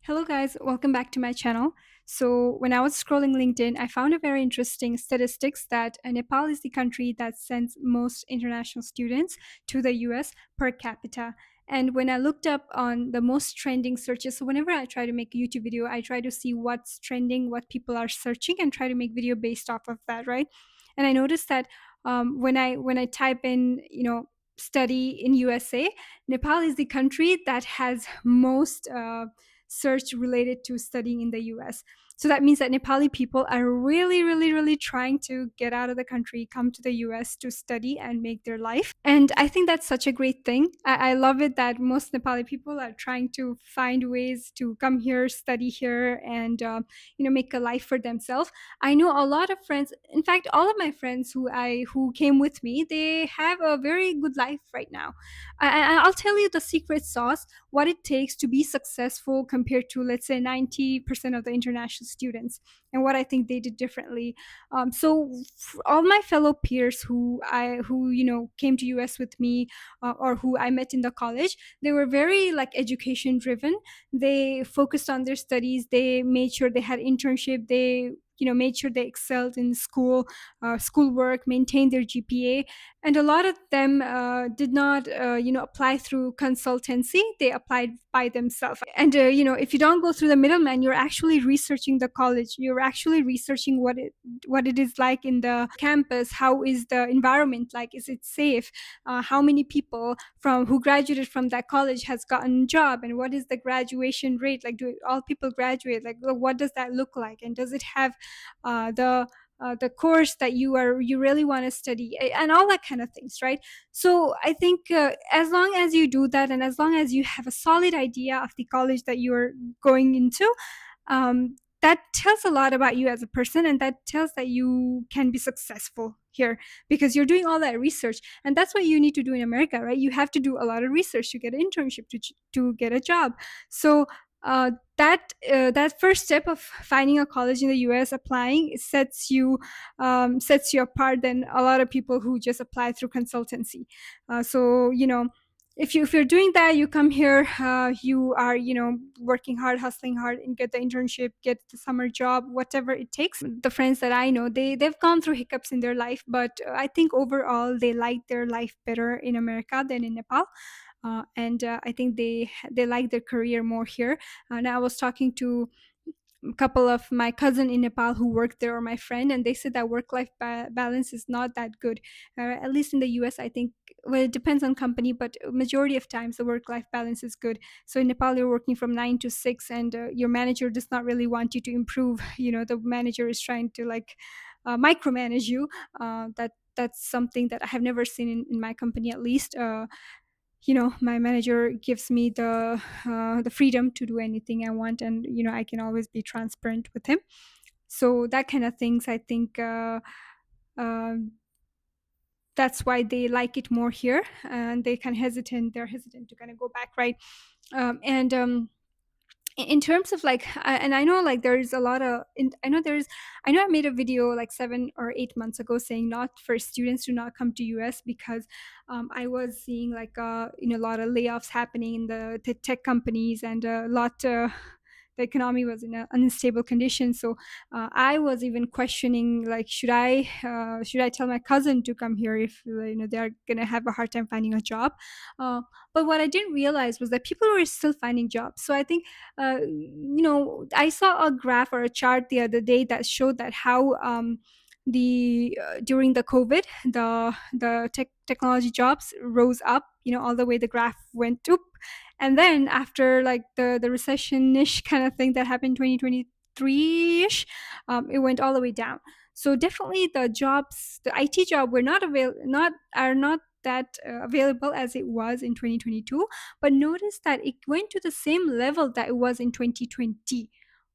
Hello, guys. Welcome back to my channel. So, when I was scrolling LinkedIn, I found a very interesting statistics that Nepal is the country that sends most international students to the US per capita. And when I looked up on the most trending searches, so whenever I try to make a YouTube video, I try to see what's trending, what people are searching, and try to make video based off of that, right? And I noticed that when I type in, study in USA, Nepal is the country that has most. Search related to studying in the US. So that means that Nepali people are really, really, really trying to get out of the country, come to the US to study and make their life. And I think that's such a great thing. I love it that most Nepali people are trying to find ways to come here, study here, and make a life for themselves. I know a lot of friends. In fact, all of my friends who came with me, they have a very good life right now. I'll tell you the secret sauce, what it takes to be successful compared to, let's say, 90% of the international students, and what I think they did differently. All my fellow peers who came to US with me, or who I met in the college, they were very like education driven. They focused on their studies. They made sure they had internship. They made sure they excelled in schoolwork, maintained their GPA. And a lot of them did not apply through consultancy. They applied by themselves. And if you don't go through the middleman, you're actually researching the college. You're actually researching what it is like in the campus. How is the environment like? Is it safe? How many people from who graduated from that college has gotten a job? And what is the graduation rate like? Do all people graduate? Like, what does that look like? And does it have the course that you really want to study, and all that kind of things, right? So I think as long as you do that, and as long as you have a solid idea of the college that you're going into, that tells a lot about you as a person, and that tells that you can be successful here because you're doing all that research. And that's what you need to do in America, right? You have to do a lot of research to get an internship, to get a job. So that first step of finding a college in the US, applying, sets you apart than a lot of people who just apply through consultancy. If you're doing that, you come here, you are working hard, hustling hard, and get the internship, get the summer job, whatever it takes. The friends that I know, they've gone through hiccups in their life, but I think overall they like their life better in America than in Nepal. And I think they like their career more here. And I was talking to a couple of my cousin in Nepal who worked there, or my friend, and they said that work-life balance is not that good. At least in the US, I think. Well, it depends on company, but majority of times the work-life balance is good. So in Nepal, you're working from 9 to 6, and your manager does not really want you to improve. The manager is trying to like micromanage you. That's something that I have never seen in my company, at least. My manager gives me the freedom to do anything I want, and I can always be transparent with him. So that kind of things, I think, uh, that's why they like it more here, and they're hesitant to kind of go back, right? And in terms of like, and I know like there's a lot of I know I made a video like 7 or 8 months ago saying not for students to not come to US because I was seeing like a lot of layoffs happening in the tech companies, and a lot the economy was in an unstable condition. So I was even questioning, like, should I tell my cousin to come here if they're gonna have a hard time finding a job. But what I didn't realize was that people were still finding jobs. So I think I saw a graph or a chart the other day that showed that how the during the COVID, the technology jobs rose up, all the way the graph went up. And then after like the recession-ish kind of thing that happened 2023-ish, it went all the way down. So definitely the IT job were not that available as it was in 2022. But notice that it went to the same level that it was in 2020,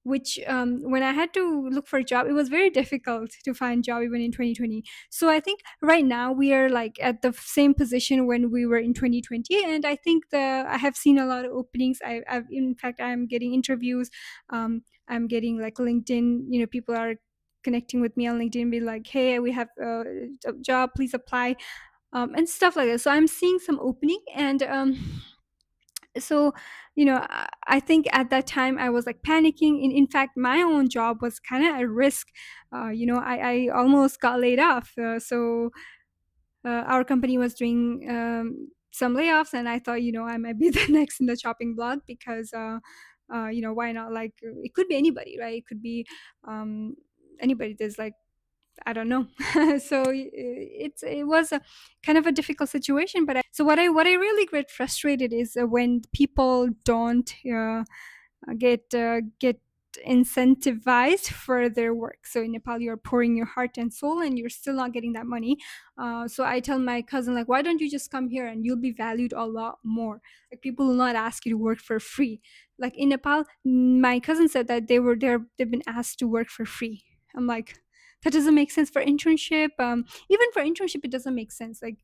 which when I had to look for a job, it was very difficult to find job even in 2020. So I think right now we are like at the same position when we were in 2020. And I think I have seen a lot of openings. I've in fact, I'm getting interviews. I'm getting like LinkedIn, people are connecting with me on LinkedIn, be like, hey, we have a job, please apply, and stuff like that. So I'm seeing some opening. And So I think at that time I was like panicking. In fact, my own job was kind of at risk. I almost got laid off. Our company was doing some layoffs, and I thought, I might be the next in the chopping block, because why not? Like, it could be anybody, right? It could be anybody. There's like, I don't know. So it was a kind of a difficult situation. So what I really get frustrated is when people don't get incentivized for their work. So in Nepal, you're pouring your heart and soul, and you're still not getting that money. So I tell my cousin, like, why don't you just come here and you'll be valued a lot more? Like, people will not ask you to work for free. Like in Nepal, my cousin said that they've been asked to work for free. I'm like, that doesn't make sense. For internship, even for internship, it doesn't make sense. Like,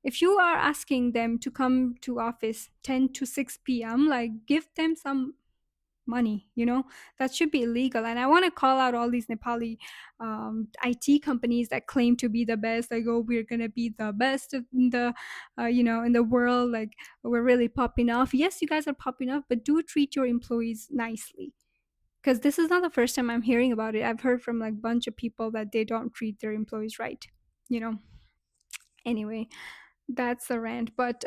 if you are asking them to come to office 10 to 6 p.m., like, give them some money. That should be illegal. And I want to call out all these Nepali IT companies that claim to be the best, like, oh, we're gonna be the best in the in the world, like, we're really popping off. Yes, you guys are popping off, but do treat your employees nicely, because this is not the first time I'm hearing about it. I've heard from like a bunch of people that they don't treat their employees right you know Anyway, that's a rant. But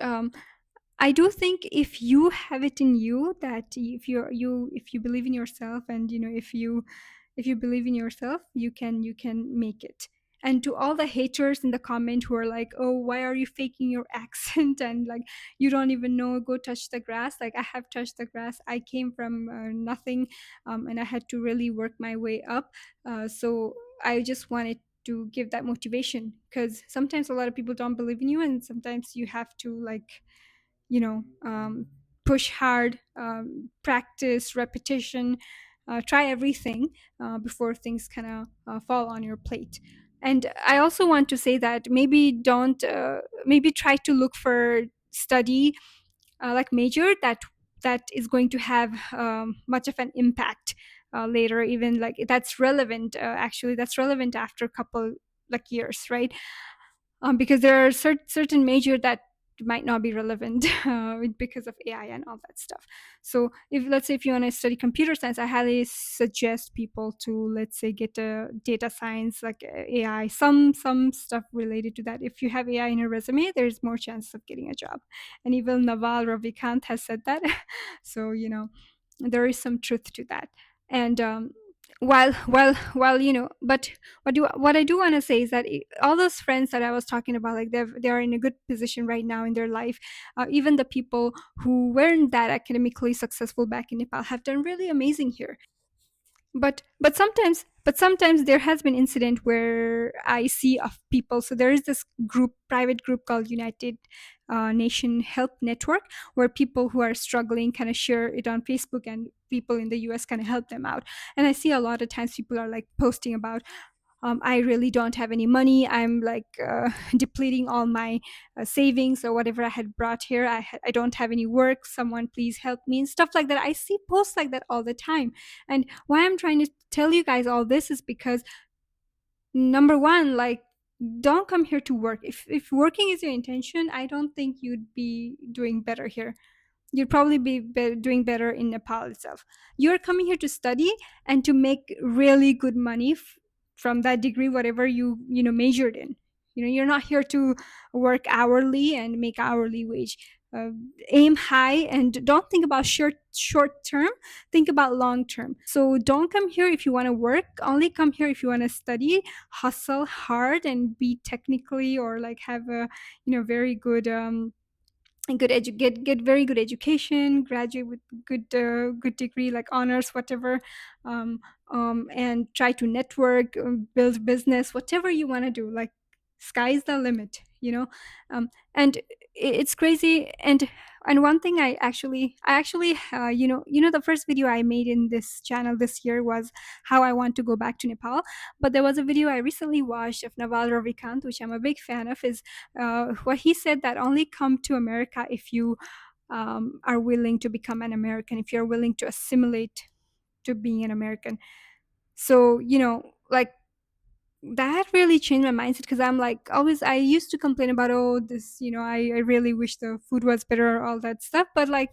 I do think if you have it in you, that if you believe in yourself, and if you believe in yourself, you can make it. And to all the haters in the comment who are like, oh, why are you faking your accent, and like, you don't even know, go touch the grass. Like, I have touched the grass. I came from nothing, and I had to really work my way up. So I just wanted to give that motivation, because sometimes a lot of people don't believe in you, and sometimes you have to, like, you know push hard, practice, repetition, try everything before things kind of fall on your plate. And I also want to say that maybe don't maybe try to look for study, like, major that is going to have much of an impact later, even like that's relevant. Actually, that's relevant after a couple, like, years, right? Because there are certain major that might not be relevant because of AI and all that stuff. So if, let's say, if you want to study computer science, I highly suggest people to, let's say, get a data science, like AI, some stuff related to that. If you have AI in your resume, there's more chance of getting a job. And even Naval Ravikant has said that. So there is some truth to that. And while but what I do want to say is that all those friends that I was talking about, like, they're in a good position right now in their life. Even the people who weren't that academically successful back in Nepal have done really amazing here. But sometimes there has been incident where I see of people. So there is this private group called United Nation Help Network, where people who are struggling kind of share it on Facebook, and people in the US kind of help them out. And I see a lot of times people are like posting about, I really don't have any money. I'm like depleting all my savings or whatever I had brought here. I don't have any work. Someone please help me, and stuff like that. I see posts like that all the time. And why I'm trying to tell you guys all this is because, number one, like, don't come here to work. If working is your intention, I don't think you'd be doing better here. You'd probably be doing better in Nepal itself. You're coming here to study and to make really good money from that degree, whatever you majored in. You're not here to work hourly and make hourly wage. Aim high and don't think about short term. Think about long term. So don't come here if you want to work. Only come here if you want to study, hustle hard, and be technically, or like have a very good and get very good education, graduate with good degree, like honors, whatever. And try to network, build business, whatever you want to do. Like, sky's the limit. And it's crazy. And one thing, I actually the first video I made in this channel this year was how I want to go back to Nepal. But there was a video I recently watched of Naval Ravikant, which I'm a big fan of. Is what he said, that only come to America if you are willing to become an American, if you're willing to assimilate to being an American. So, like, that really changed my mindset, because I'm like, always, I used to complain about, oh, this, I really wish the food was better, all that stuff. But like,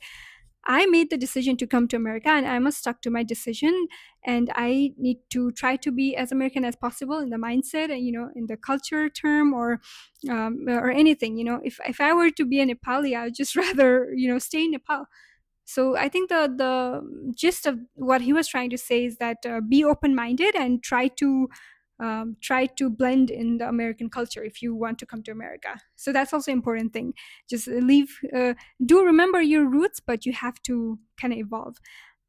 I made the decision to come to America, and I must stuck to my decision. And I need to try to be as American as possible in the mindset and, in the culture term, or anything. If I were to be a Nepali, I would just rather, stay in Nepal. So I think the gist of what he was trying to say is that, be open minded and try to blend in the American culture if you want to come to America. So that's also important thing. Just leave. Do remember your roots, but you have to kind of evolve.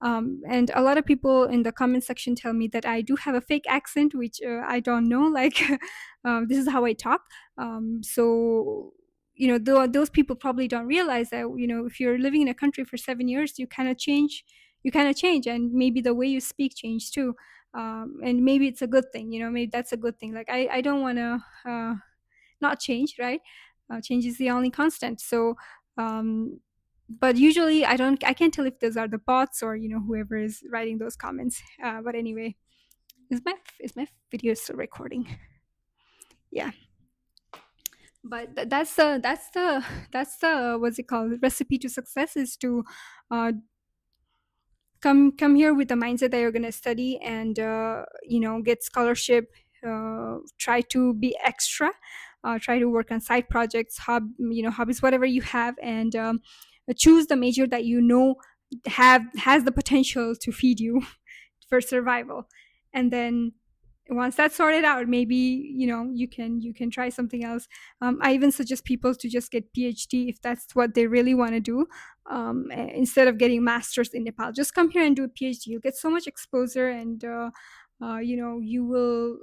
And a lot of people in the comment section tell me that I do have a fake accent, which I don't know. Like, this is how I talk. So those people probably don't realize that, if you're living in a country for 7 years, you kind of change. And maybe the way you speak change too. And maybe it's a good thing. Maybe that's a good thing. Like, I don't want to not change, right? Change is the only constant. So, but usually I can't tell if those are the bots or whoever is writing those comments. But anyway, is my video still recording? Yeah. But that's the what's it called, recipe to success, is to uh, come here with the mindset that you're going to study and get scholarship. Try to be extra. Try to work on side projects, hobbies, whatever you have, and choose the major that has the potential to feed you for survival. And then once that's sorted out, maybe you can try something else. I even suggest people to just get PhD if that's what they really want to do. Instead of getting masters in Nepal, just come here and do a PhD. You'll get so much exposure, and you will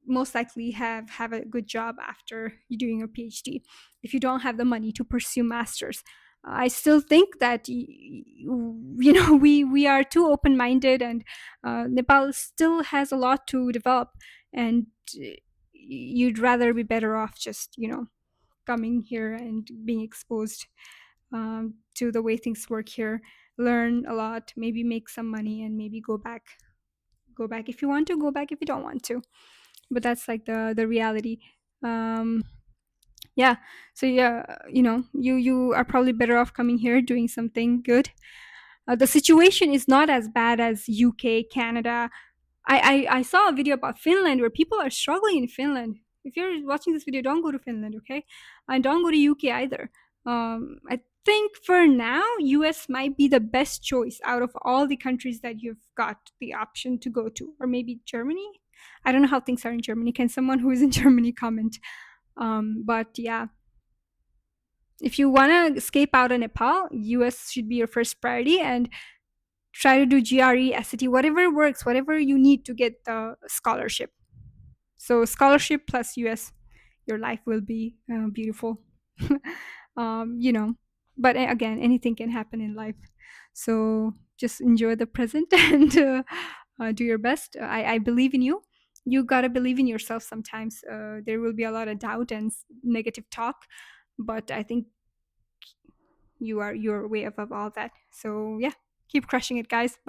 most likely have a good job after you doing a PhD. If you don't have the money to pursue masters, I still think that we are too open minded, and Nepal still has a lot to develop, and you'd rather be better off just coming here and being exposed to the way things work here, learn a lot, maybe make some money, and maybe go back if you want to, go back if you don't want to. But that's like the reality. Yeah. So yeah, you are probably better off coming here doing something good. The situation is not as bad as UK, Canada. I saw a video about Finland where people are struggling in Finland. If you're watching this video, don't go to Finland, okay? And don't go to UK either. I think for now, US might be the best choice out of all the countries that you've got the option to go to, or maybe Germany. I don't know how things are in Germany. Can someone who is in Germany comment? But yeah, if you want to escape out of Nepal, US should be your first priority, and try to do GRE, SAT, whatever works, whatever you need to get the scholarship. So scholarship plus US, your life will be beautiful. you know, but again, anything can happen in life. So just enjoy the present and do your best. I believe in you. You gotta believe in yourself sometimes. There will be a lot of doubt and negative talk, but I think you're way above all that. So yeah, keep crushing it, guys.